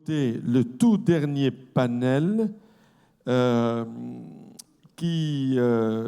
Le tout dernier panel qui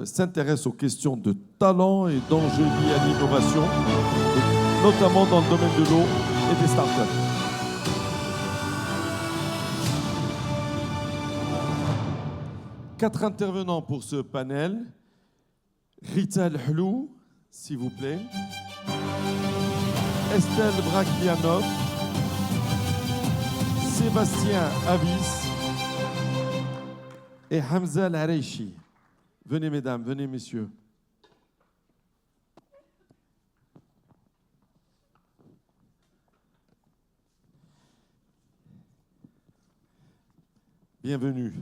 s'intéresse aux questions de talent et d'enjeux liés à l'innovation, notamment dans le domaine de l'eau et des startups. Quatre intervenants pour ce panel. Rita El Hlou, s'il vous plaît. Estelle Brakianov. Sébastien Avis et Hamza El-Areichi. Venez, mesdames, venez, messieurs. Bienvenue.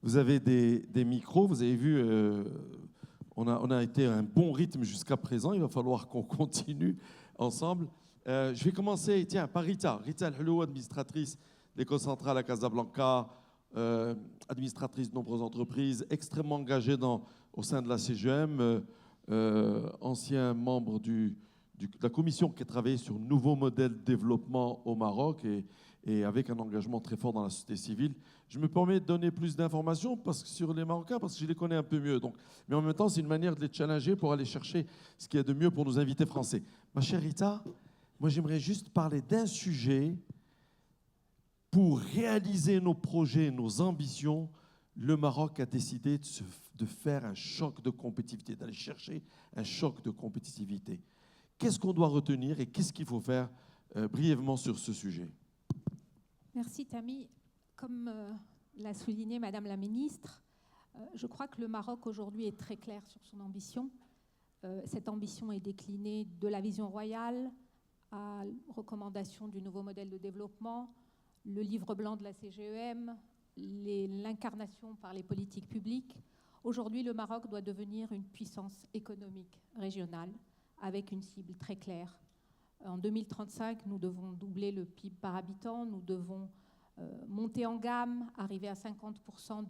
Vous avez des micros, vous avez vu, on a été à un bon rythme jusqu'à présent, il va falloir qu'on continue ensemble. Je vais commencer, tiens, par Rita. Rita El Hlou, administratrice de l'École centrale à Casablanca, administratrice de nombreuses entreprises, extrêmement engagée au sein de la CGM, ancien membre de la commission qui a travaillé sur un nouveau modèle de développement au Maroc et avec un engagement très fort dans la société civile. Je me permets de donner plus d'informations sur les Marocains parce que je les connais un peu mieux. Mais en même temps, c'est une manière de les challenger pour aller chercher ce qu'il y a de mieux pour nos invités français. Ma chère Rita, moi, j'aimerais juste parler d'un sujet. Pour réaliser nos projets, nos ambitions, le Maroc a décidé de faire un choc de compétitivité, d'aller chercher un choc de compétitivité. Qu'est-ce qu'on doit retenir et qu'est-ce qu'il faut faire brièvement sur ce sujet? Merci, Tami. Comme l'a souligné Madame la Ministre, je crois que le Maroc aujourd'hui est très clair sur son ambition. Cette ambition est déclinée de la vision royale à recommandation du nouveau modèle de développement, le livre blanc de la CGEM, l'incarnation par les politiques publiques. Aujourd'hui, le Maroc doit devenir une puissance économique régionale avec une cible très claire. En 2035, nous devons doubler le PIB par habitant, nous devons monter en gamme, arriver à 50%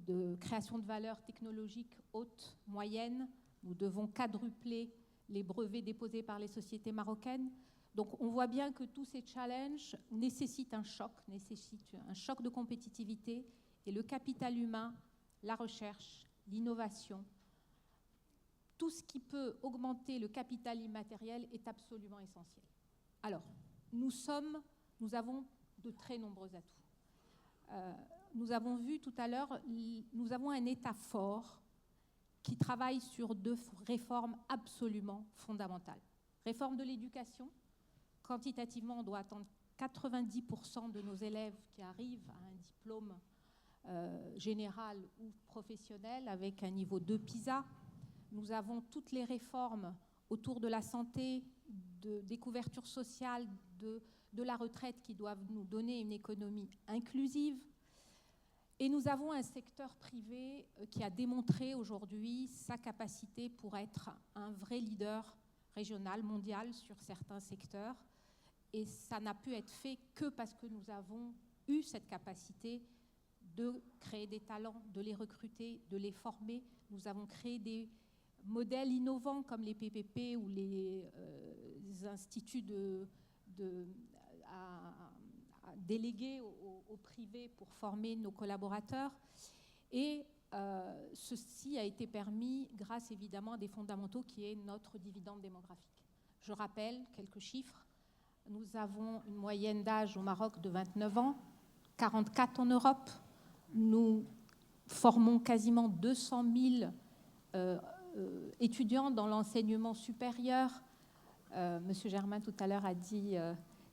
de création de valeur technologique haute, moyenne. Nous devons quadrupler les brevets déposés par les sociétés marocaines. Donc on voit bien que tous ces challenges nécessitent un choc de compétitivité, et le capital humain, la recherche, l'innovation, tout ce qui peut augmenter le capital immatériel est absolument essentiel. Alors, nous avons de très nombreux atouts. Nous avons vu tout à l'heure, nous avons un État fort qui travaille sur deux réformes absolument fondamentales. Réforme de l'éducation. Quantitativement, on doit attendre 90% de nos élèves qui arrivent à un diplôme général ou professionnel avec un niveau 2 PISA. Nous avons toutes les réformes autour de la santé, des couvertures sociales, de la retraite qui doivent nous donner une économie inclusive. Et nous avons un secteur privé qui a démontré aujourd'hui sa capacité pour être un vrai leader régional, mondial sur certains secteurs. Et ça n'a pu être fait que parce que nous avons eu cette capacité de créer des talents, de les recruter, de les former. Nous avons créé des modèles innovants comme les PPP ou les instituts à déléguer au privé pour former nos collaborateurs. Et ceci a été permis grâce évidemment à des fondamentaux qui est notre dividende démographique. Je rappelle quelques chiffres. Nous avons une moyenne d'âge au Maroc de 29 ans, 44 en Europe. Nous formons quasiment 200 000 étudiants dans l'enseignement supérieur. Monsieur Germain, tout à l'heure, a dit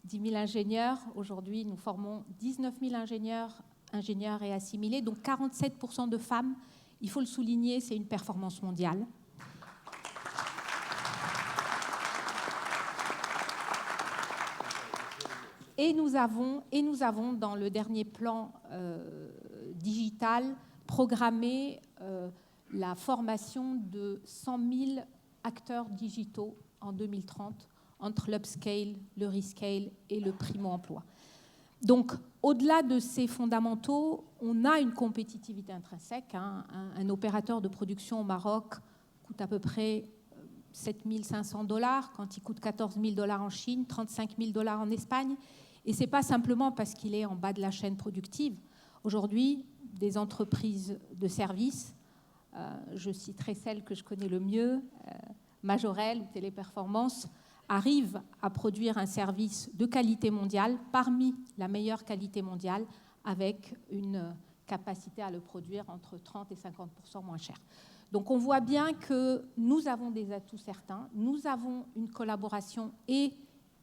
10 000 ingénieurs. Aujourd'hui, nous formons 19 000 ingénieurs et assimilés, donc 47% de femmes. Il faut le souligner, c'est une performance mondiale. Et nous avons dans le dernier plan digital programmé la formation de 100 000 acteurs digitaux en 2030 entre l'upscale, le rescale et le primo-emploi. Donc, au-delà de ces fondamentaux, on a une compétitivité intrinsèque. Un opérateur de production au Maroc coûte à peu près 7 500 $, quand il coûte 14 000 $ en Chine, 35 000 $ en Espagne. Et ce n'est pas simplement parce qu'il est en bas de la chaîne productive. Aujourd'hui, des entreprises de services, je citerai celle que je connais le mieux, Majorel ou Téléperformance, arrivent à produire un service de qualité mondiale, parmi la meilleure qualité mondiale, avec une capacité à le produire entre 30 et 50% moins cher. Donc on voit bien que nous avons des atouts certains, nous avons une collaboration et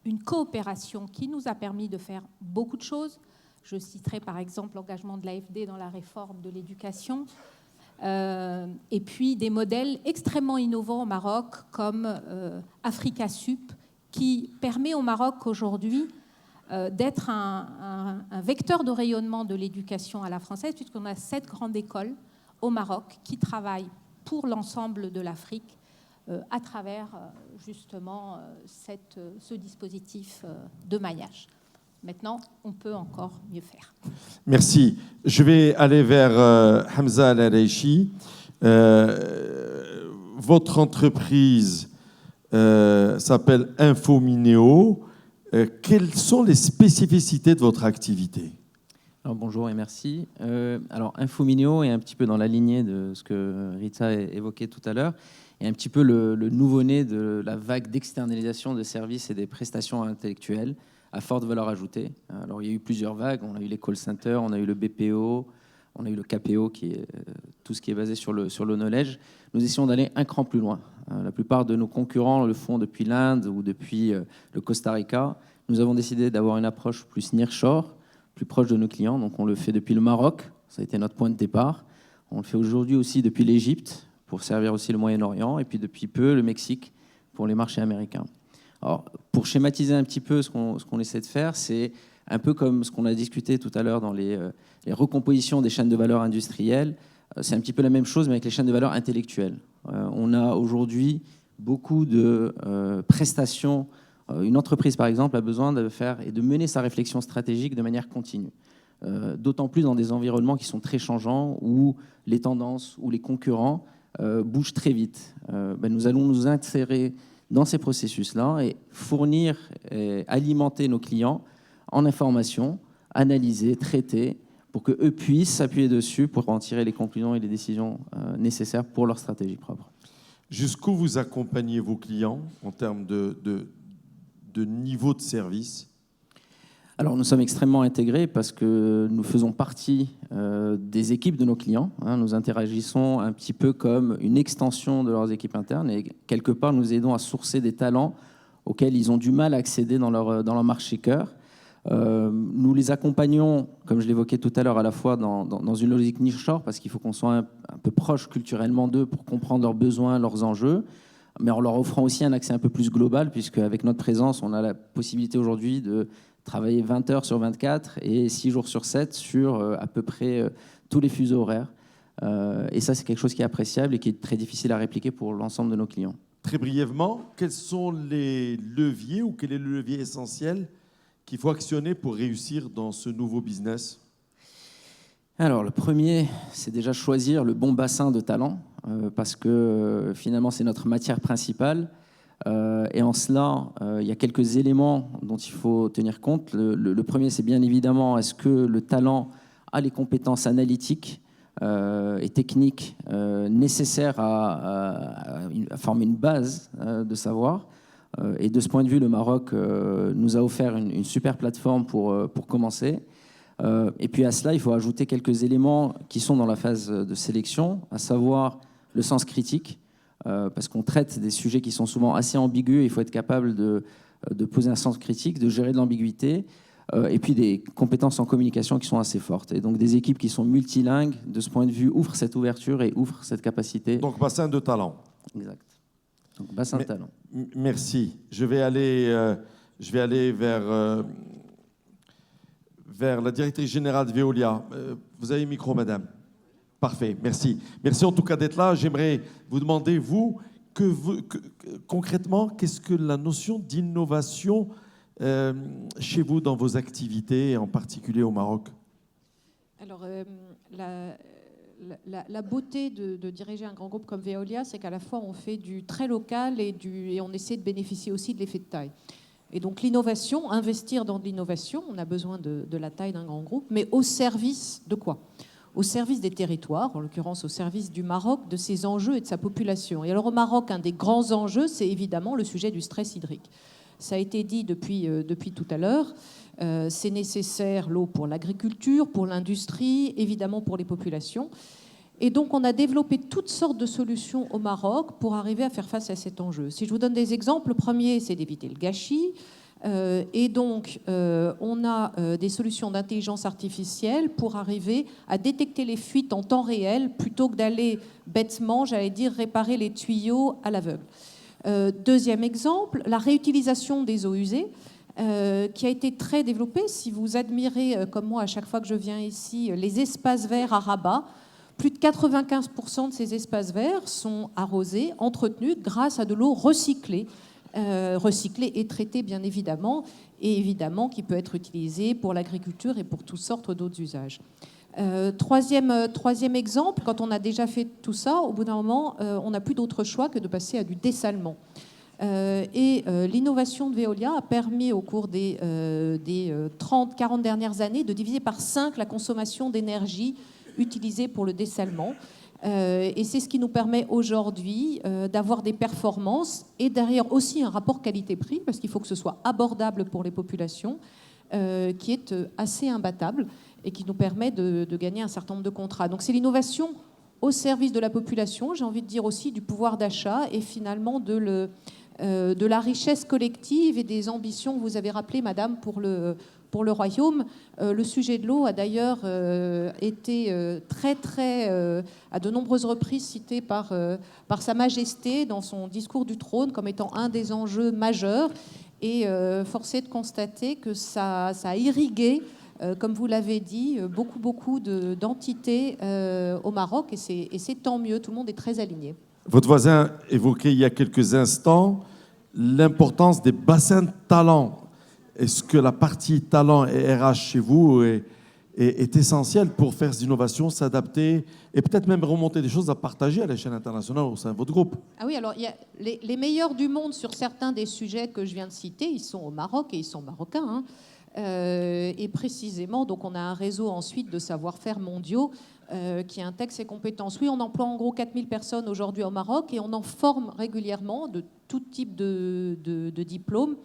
une coopération qui nous a permis de faire beaucoup de choses. Je citerai par exemple l'engagement de l'AFD dans la réforme de l'éducation, et puis des modèles extrêmement innovants au Maroc comme Africa-Sup, qui permet au Maroc aujourd'hui d'être un vecteur de rayonnement de l'éducation à la française, puisqu'on a 7 grandes écoles au Maroc qui travaillent pour l'ensemble de l'Afrique à travers justement ce dispositif de maillage. Maintenant, on peut encore mieux faire. Merci. Je vais aller vers Hamza Al-Areichi. Votre entreprise s'appelle Infomineo. Quelles sont les spécificités de votre activité ? Alors, bonjour et merci. Alors, Infomineo est un petit peu dans la lignée de ce que Rita évoquait tout à l'heure, et un petit peu le nouveau-né de la vague d'externalisation de services et des prestations intellectuelles à forte valeur ajoutée. Alors, il y a eu plusieurs vagues. On a eu les call centers, on a eu le BPO, on a eu le KPO, qui est tout ce qui est basé sur le knowledge. Nous essayons d'aller un cran plus loin. La plupart de nos concurrents le font depuis l'Inde ou depuis le Costa Rica. Nous avons décidé d'avoir une approche plus nearshore, plus proche de nos clients. Donc, on le fait depuis le Maroc. Ça a été notre point de départ. On le fait aujourd'hui aussi depuis l'Égypte, pour servir aussi le Moyen-Orient, et puis depuis peu le Mexique pour les marchés américains. Alors, pour schématiser un petit peu ce qu'on essaie de faire, c'est un peu comme ce qu'on a discuté tout à l'heure dans les recompositions des chaînes de valeur industrielles. C'est un petit peu la même chose, mais avec les chaînes de valeur intellectuelles. On a aujourd'hui beaucoup de prestations. Une entreprise, par exemple, a besoin de faire et de mener sa réflexion stratégique de manière continue. D'autant plus dans des environnements qui sont très changeants, où les tendances ou les concurrents bougent très vite. Nous allons nous insérer dans ces processus-là et fournir et alimenter nos clients en informations, analyser, traiter, pour qu'eux puissent s'appuyer dessus pour en tirer les conclusions et les décisions nécessaires pour leur stratégie propre. Jusqu'où vous accompagnez vos clients en termes de niveau de service ? Alors, nous sommes extrêmement intégrés parce que nous faisons partie des équipes de nos clients. Nous interagissons un petit peu comme une extension de leurs équipes internes et quelque part, nous aidons à sourcer des talents auxquels ils ont du mal à accéder dans leur marché cœur. Nous les accompagnons, comme je l'évoquais tout à l'heure, à la fois dans une logique nearshore parce qu'il faut qu'on soit un peu proche culturellement d'eux pour comprendre leurs besoins, leurs enjeux, mais en leur offrant aussi un accès un peu plus global puisque avec notre présence, on a la possibilité aujourd'hui de travailler 20 heures sur 24 et 6 jours sur 7 sur à peu près tous les fuseaux horaires. Et ça, c'est quelque chose qui est appréciable et qui est très difficile à répliquer pour l'ensemble de nos clients. Très brièvement, quels sont les leviers ou quel est le levier essentiel qu'il faut actionner pour réussir dans ce nouveau business ? Alors, le premier, c'est déjà choisir le bon bassin de talent parce que finalement, c'est notre matière principale. Et en cela, il y a quelques éléments dont il faut tenir compte. Le premier, c'est bien évidemment, est-ce que le talent a les compétences analytiques et techniques nécessaires à former une base de savoir. Et de ce point de vue, le Maroc nous a offert une super plateforme pour commencer. Et puis à cela, il faut ajouter quelques éléments qui sont dans la phase de sélection, à savoir le sens critique. Parce qu'on traite des sujets qui sont souvent assez ambigus. Il faut être capable de poser un sens critique, de gérer de l'ambiguïté, et puis des compétences en communication qui sont assez fortes. Et donc des équipes qui sont multilingues, de ce point de vue, ouvrent cette ouverture et ouvrent cette capacité. Donc bassin de talent. Exact. Donc bassin de talent. Merci. Je vais aller vers la directrice générale de Veolia. Vous avez le micro, madame. Parfait, merci. Merci en tout cas d'être là. J'aimerais vous demander, concrètement, qu'est-ce que la notion d'innovation chez vous dans vos activités, et en particulier au Maroc ? Alors, la beauté de diriger un grand groupe comme Veolia, c'est qu'à la fois on fait du très local et on essaie de bénéficier aussi de l'effet de taille. Et donc l'innovation, investir dans de l'innovation, on a besoin de la taille d'un grand groupe, mais au service de quoi ? Au service des territoires, en l'occurrence au service du Maroc, de ses enjeux et de sa population. Et alors au Maroc, un des grands enjeux, c'est évidemment le sujet du stress hydrique. Ça a été dit depuis tout à l'heure. C'est nécessaire, l'eau, pour l'agriculture, pour l'industrie, évidemment pour les populations. Et donc, on a développé toutes sortes de solutions au Maroc pour arriver à faire face à cet enjeu. Si je vous donne des exemples, le premier, c'est d'éviter le gâchis. Et donc, on a des solutions d'intelligence artificielle pour arriver à détecter les fuites en temps réel plutôt que d'aller bêtement, j'allais dire, réparer les tuyaux à l'aveugle. Deuxième exemple, la réutilisation des eaux usées. Qui a été très développée. Si vous admirez, comme moi, à chaque fois que je viens ici, les espaces verts à Rabat, plus de 95% de ces espaces verts sont arrosés, entretenus grâce à de l'eau recyclée, recyclée et traitée bien évidemment, et évidemment qui peut être utilisée pour l'agriculture et pour toutes sortes d'autres usages. Troisième exemple, quand on a déjà fait tout ça, au bout d'un moment, on n'a plus d'autre choix que de passer à du dessalement. L'innovation de Veolia a permis au cours des 30-40 dernières années de diviser par 5 la consommation d'énergie utilisée pour le dessalement. Et c'est ce qui nous permet aujourd'hui d'avoir des performances et derrière aussi un rapport qualité-prix, parce qu'il faut que ce soit abordable pour les populations, qui est assez imbattable et qui nous permet de gagner un certain nombre de contrats. Donc c'est l'innovation au service de la population, j'ai envie de dire aussi du pouvoir d'achat et finalement de la richesse collective et des ambitions que vous avez rappelées, Madame, pour le Royaume. Le sujet de l'eau a d'ailleurs été à de nombreuses reprises cité par Sa Majesté dans son discours du trône comme étant un des enjeux majeurs. Et force est de constater que ça a irrigué, comme vous l'avez dit, beaucoup d'entités au Maroc. Et c'est tant mieux, tout le monde est très aligné. Votre voisin évoquait il y a quelques instants l'importance des bassins de talent. Est-ce que la partie talent et RH chez vous est essentielle pour faire ces innovations, s'adapter et peut-être même remonter des choses à partager à l'échelle internationale au sein de votre groupe ? Ah oui, alors il y a les meilleurs du monde sur certains des sujets que je viens de citer, ils sont au Maroc et ils sont marocains. Hein. Et précisément, donc on a un réseau ensuite de savoir-faire mondiaux qui intègre ces compétences. Oui, on emploie en gros 4000 personnes aujourd'hui au Maroc et on en forme régulièrement de tout type de diplômes.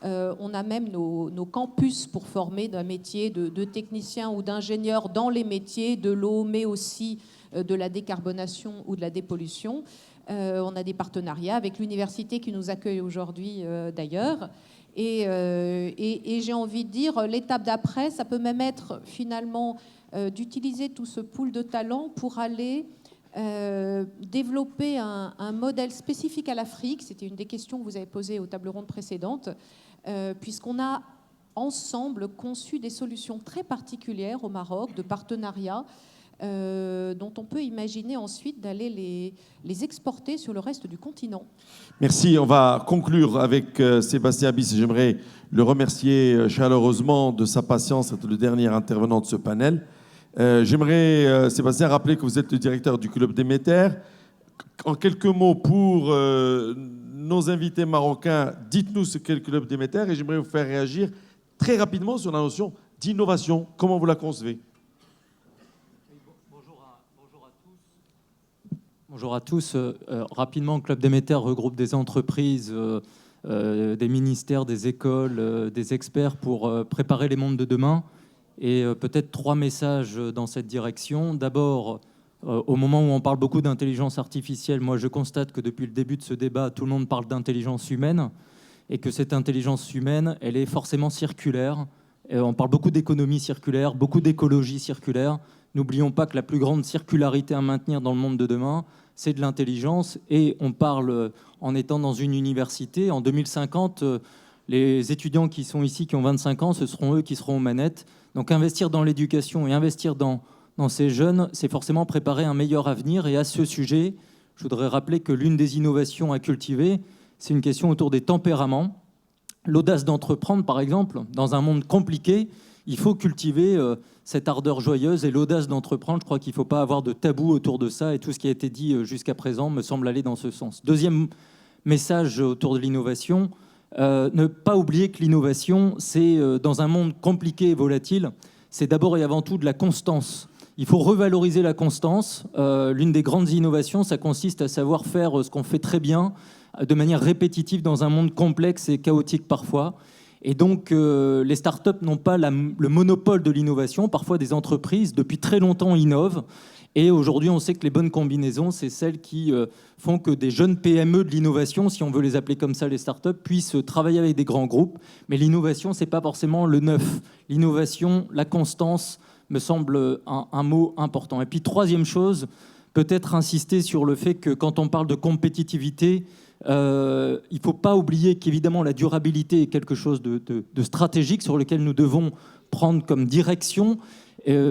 On a même nos campus pour former d'un métier de technicien ou d'ingénieur dans les métiers de l'eau, mais aussi de la décarbonation ou de la dépollution. On a des partenariats avec l'université qui nous accueille aujourd'hui d'ailleurs. Et j'ai envie de dire, l'étape d'après, ça peut même être finalement d'utiliser tout ce pool de talents pour aller développer un modèle spécifique à l'Afrique. C'était une des questions que vous avez posées aux tables rondes précédentes, puisqu'on a ensemble conçu des solutions très particulières au Maroc, de partenariats, dont on peut imaginer ensuite d'aller les exporter sur le reste du continent. Merci. On va conclure avec Sébastien Bis. J'aimerais le remercier chaleureusement de sa patience, c'est le dernier intervenant de ce panel. J'aimerais, Sébastien, rappeler que vous êtes le directeur du Club Déméter. En quelques mots, pour nos invités marocains, dites-nous ce qu'est le Club Déméter et j'aimerais vous faire réagir très rapidement sur la notion d'innovation. Comment vous la concevez ? Bonjour à tous. Rapidement, Club Déméter regroupe des entreprises, des ministères, des écoles, des experts pour préparer les mondes de demain. Et peut-être 3 messages dans cette direction. D'abord, au moment où on parle beaucoup d'intelligence artificielle, moi je constate que depuis le début de ce débat, tout le monde parle d'intelligence humaine et que cette intelligence humaine, elle est forcément circulaire. Et on parle beaucoup d'économie circulaire, beaucoup d'écologie circulaire. N'oublions pas que la plus grande circularité à maintenir dans le monde de demain, c'est de l'intelligence. Et on parle en étant dans une université. En 2050, les étudiants qui sont ici, qui ont 25 ans, ce seront eux qui seront aux manettes. Donc investir dans l'éducation et investir dans ces jeunes, c'est forcément préparer un meilleur avenir. Et à ce sujet, je voudrais rappeler que l'une des innovations à cultiver, c'est une question autour des tempéraments. L'audace d'entreprendre, par exemple, dans un monde compliqué, il faut cultiver cette ardeur joyeuse et l'audace d'entreprendre. Je crois qu'il ne faut pas avoir de tabou autour de ça, et tout ce qui a été dit jusqu'à présent me semble aller dans ce sens. Deuxième message autour de l'innovation, ne pas oublier que l'innovation, c'est dans un monde compliqué et volatile, c'est d'abord et avant tout de la constance. Il faut revaloriser la constance. L'une des grandes innovations, ça consiste à savoir faire ce qu'on fait très bien, de manière répétitive dans un monde complexe et chaotique parfois. Et donc, les startups n'ont pas le monopole de l'innovation. Parfois, des entreprises, depuis très longtemps, innovent. Et aujourd'hui, on sait que les bonnes combinaisons, c'est celles qui font que des jeunes PME de l'innovation, si on veut les appeler comme ça, les startups, puissent travailler avec des grands groupes. Mais l'innovation, ce n'est pas forcément le neuf. L'innovation, la constance, me semble un mot important. Et puis, troisième chose, peut-être insister sur le fait que quand on parle de compétitivité, il ne faut pas oublier qu'évidemment la durabilité est quelque chose de stratégique sur lequel nous devons prendre comme direction.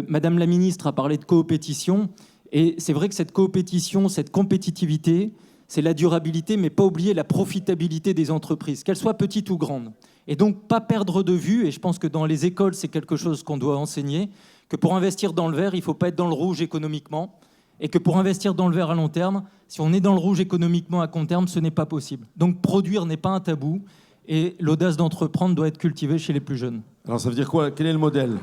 Madame la ministre a parlé de coopétition, et c'est vrai que cette coopétition, cette compétitivité, c'est la durabilité, mais pas oublier la profitabilité des entreprises, qu'elles soient petites ou grandes. Et donc pas perdre de vue, et je pense que dans les écoles c'est quelque chose qu'on doit enseigner, que pour investir dans le vert, il ne faut pas être dans le rouge économiquement, et que pour investir dans le vert à long terme, si on est dans le rouge économiquement à court terme, ce n'est pas possible. Donc produire n'est pas un tabou, et l'audace d'entreprendre doit être cultivée chez les plus jeunes. Alors ça veut dire quoi? Quel est le modèle?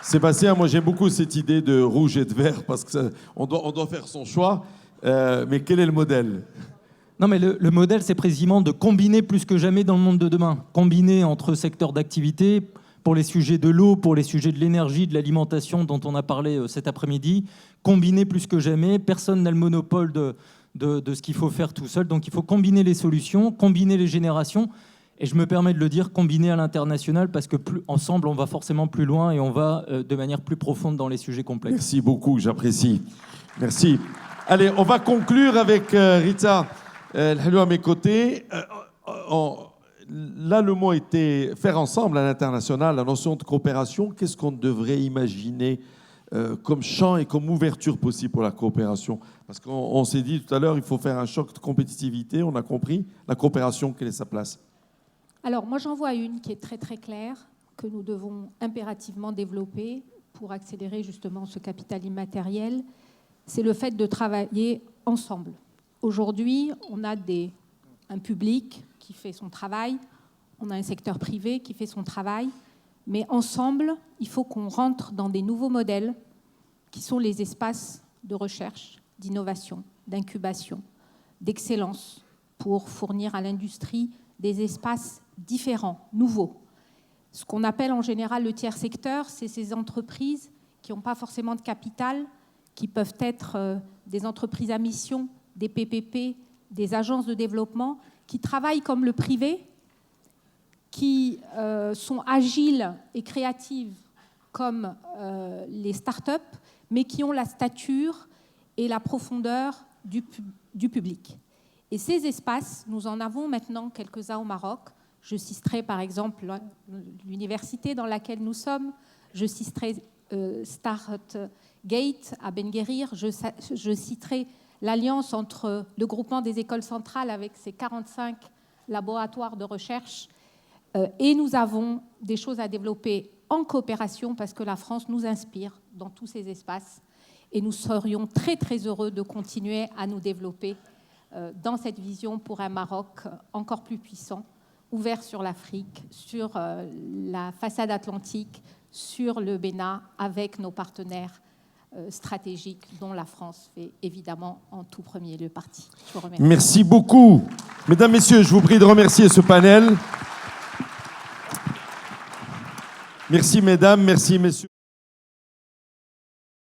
Sébastien, moi j'aime beaucoup cette idée de rouge et de vert, parce qu'on doit faire son choix, mais quel est le modèle? Non, mais le modèle, c'est précisément de combiner plus que jamais dans le monde de demain. Combiner entre secteurs d'activité, pour les sujets de l'eau, pour les sujets de l'énergie, de l'alimentation dont on a parlé cet après-midi. Combiner plus que jamais. Personne n'a le monopole de ce qu'il faut faire tout seul. Donc il faut combiner les solutions, combiner les générations. Et je me permets de le dire, combiner à l'international, parce que ensemble, on va forcément plus loin et on va de manière plus profonde dans les sujets complexes. Merci beaucoup, j'apprécie. Merci. Allez, on va conclure avec Rita Lhalou à mes côtés. Là, le mot était faire ensemble à l'international, la notion de coopération. Qu'est-ce qu'on devrait imaginer comme champ et comme ouverture possible pour la coopération? Parce qu'on s'est dit tout à l'heure, il faut faire un choc de compétitivité. On a compris. La coopération, quelle est sa place? Alors, moi, j'en vois une qui est très, très claire, que nous devons impérativement développer pour accélérer justement ce capital immatériel. C'est le fait de travailler ensemble. Aujourd'hui, on a un public qui fait son travail, on a un secteur privé qui fait son travail, mais ensemble, il faut qu'on rentre dans des nouveaux modèles qui sont les espaces de recherche, d'innovation, d'incubation, d'excellence pour fournir à l'industrie des espaces différents, nouveaux. Ce qu'on appelle en général le tiers secteur, c'est ces entreprises qui n'ont pas forcément de capital, qui peuvent être des entreprises à mission, des PPP, des agences de développement, qui travaillent comme le privé, qui sont agiles et créatives comme les startups, mais qui ont la stature et la profondeur du public. Et ces espaces, nous en avons maintenant quelques-uns au Maroc. Je citerai par exemple l'université dans laquelle nous sommes, je citerai Startgate à Ben Guerir, je citerai l'alliance entre le groupement des écoles centrales avec ses 45 laboratoires de recherche. Et nous avons des choses à développer en coopération parce que la France nous inspire dans tous ces espaces. Et nous serions très, très heureux de continuer à nous développer dans cette vision pour un Maroc encore plus puissant, ouvert sur l'Afrique, sur la façade atlantique, sur le BENA, avec nos partenaires stratégiques dont la France fait évidemment en tout premier lieu partie. Je vous remercie. Merci beaucoup. Mesdames, Messieurs, je vous prie de remercier ce panel. Merci mesdames, merci messieurs.